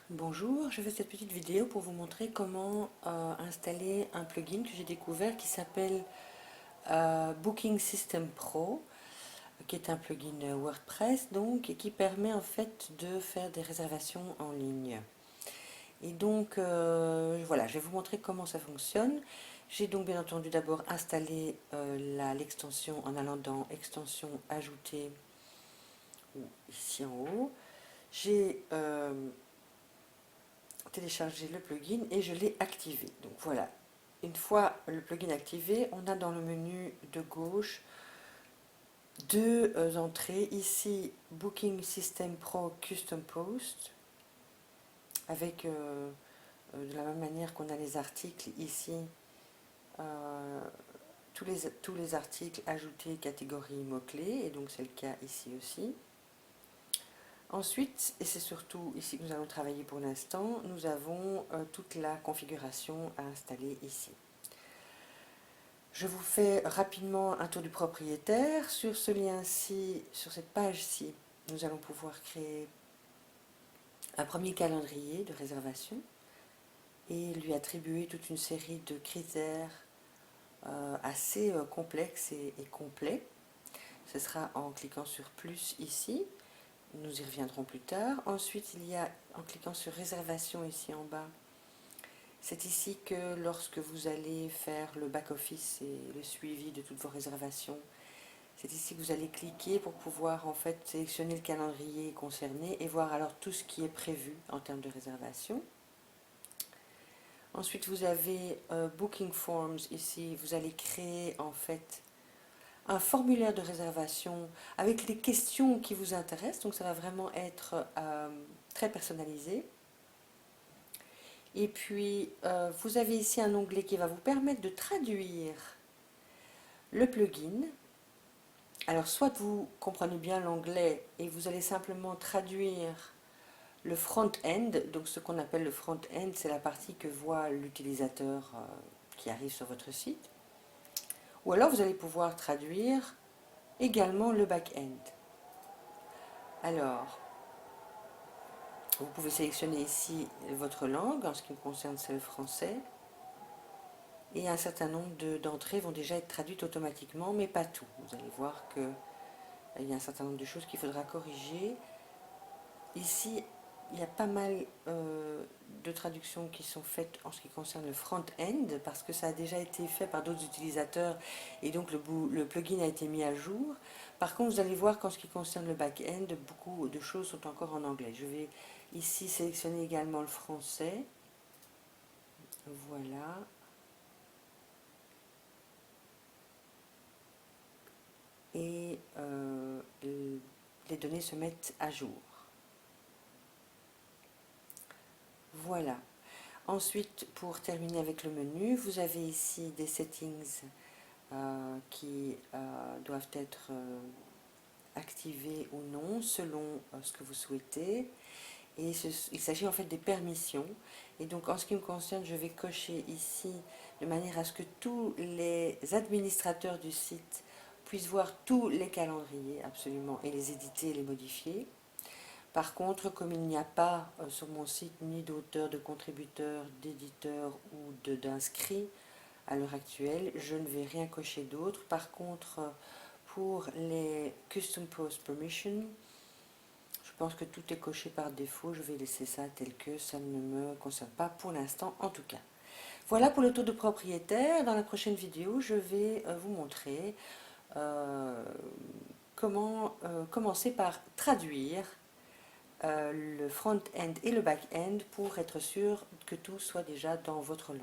Bonjour, je fais cette petite vidéo pour vous montrer comment installer un plugin que j'ai découvert qui s'appelle Booking System Pro, qui est un plugin WordPress donc, et qui permet en fait de faire des réservations en ligne. Et donc voilà, je vais vous montrer comment ça fonctionne. J'ai donc bien entendu d'abord installé l'extension en allant dans Extension Ajouter, ou ici en haut. J'ai télécharger le plugin et je l'ai activé. Donc voilà, une fois le plugin activé, on a dans le menu de gauche deux entrées. Ici, Booking System Pro Custom Post, avec de la même manière qu'on a les articles ici, euh, tous les articles ajoutés catégorie mots-clés, et donc c'est le cas ici aussi. Ensuite, et c'est surtout ici que nous allons travailler pour l'instant, nous avons toute la configuration à installer ici. Je vous fais rapidement un tour du propriétaire. Sur ce lien-ci, sur cette page-ci, nous allons pouvoir créer un premier calendrier de réservation et lui attribuer toute une série de critères assez complexes et complets. Ce sera en cliquant sur plus ici. Nous y reviendrons plus tard. Ensuite, il y a en cliquant sur réservation ici en bas. C'est ici que lorsque vous allez faire le back-office et le suivi de toutes vos réservations, c'est ici que vous allez cliquer pour pouvoir en fait sélectionner le calendrier concerné et voir alors tout ce qui est prévu en termes de réservation. Ensuite, vous avez Booking Forms ici. Vous allez créer en fait un formulaire de réservation avec les questions qui vous intéressent. Donc ça va vraiment être très personnalisé. Et puis, vous avez ici un onglet qui va vous permettre de traduire le plugin. Alors, soit vous comprenez bien l'anglais et vous allez simplement traduire le front-end. Donc, ce qu'on appelle le front-end, c'est la partie que voit l'utilisateur qui arrive sur votre site. Ou alors, vous allez pouvoir traduire également le back-end. Alors, vous pouvez sélectionner ici votre langue. En ce qui me concerne, c'est le français. Et un certain nombre d'entrées vont déjà être traduites automatiquement, mais pas tout. Vous allez voir qu'il y a un certain nombre de choses qu'il faudra corriger. Ici, il y a pas mal de traductions qui sont faites en ce qui concerne le front-end, parce que ça a déjà été fait par d'autres utilisateurs, et donc le plugin a été mis à jour. Par contre, vous allez voir qu'en ce qui concerne le back-end, beaucoup de choses sont encore en anglais. Je vais ici sélectionner également le français. Voilà. Et les données se mettent à jour. Voilà. Ensuite, pour terminer avec le menu, vous avez ici des settings qui doivent être activés ou non selon ce que vous souhaitez. Et il s'agit en fait des permissions. Et donc en ce qui me concerne, je vais cocher ici de manière à ce que tous les administrateurs du site puissent voir tous les calendriers absolument et les éditer et les modifier. Par contre, comme il n'y a pas sur mon site ni d'auteur, de contributeur, d'éditeur ou d'inscrit à l'heure actuelle, je ne vais rien cocher d'autre. Par contre, pour les Custom Post Permission, je pense que tout est coché par défaut. Je vais laisser ça tel que, ça ne me concerne pas pour l'instant en tout cas. Voilà pour le tour de propriétaire. Dans la prochaine vidéo, je vais vous montrer comment commencer par traduire le front-end et le back-end pour être sûr que tout soit déjà dans votre langue.